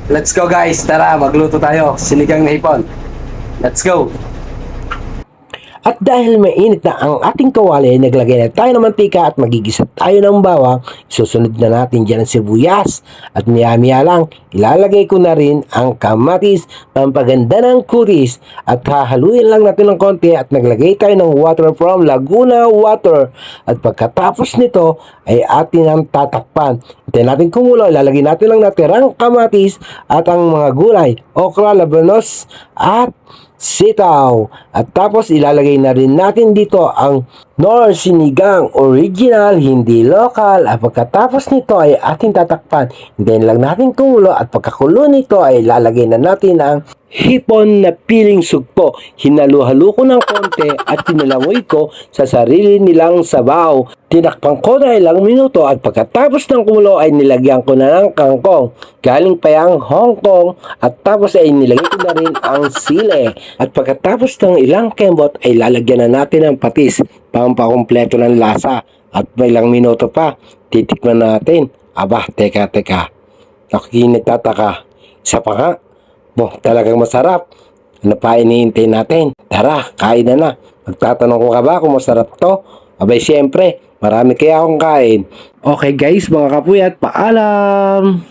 Let's go guys, tara magluto tayo. Sinigang na hipon. Let's go. At dahil mainit na ang ating kawali, naglagay na tayo ng mantika at magigisa tayo ng bawang. Susunod na natin dyan ang sibuyas. At maya-maya lang, ilalagay ko na rin ang kamatis, pampaganda ng kutis. At hahaluin lang natin ng konti at naglagay tayo ng water from Laguna Water. At pagkatapos nito ay atin ang tatakpan. Hintayin natin kumulo, ilalagay natin lang natirang kamatis at ang mga gulay, okra, labanos at sitaw. At tapos ilalagay na rin natin dito ang Knorr Sinigang Original, hindi local. At pagkatapos nito ay ating tatakpan. Hintayin lang natin kumulo at pagkakulo nito ay ilalagay na natin ang hipon na piling sugpo. Hinalo-halo ko ng konti at tinalangoy ko sa sarili nilang sabaw. Tinakpan ko na ilang minuto at pagkatapos ng kumulo ay nilagyan ko na ng kangkong. Galing pa yang Hong Kong at tapos ay nilagay ko na rin ang sili. At pagkatapos ng ilang kembot ay lalagyan na natin ng patis. Pampakumpleto ng lasa. At may ilang minuto pa, titikman natin. Aba, teka. Nakikinagtataka. Isa pa nga. Talagang masarap. Ano pa iniintay natin? Tara, kain na. Magtatanong ko ka ba kung masarap to? Abay, siyempre, marami kaya akong kain. Okay guys, mga kapuyat, paalam!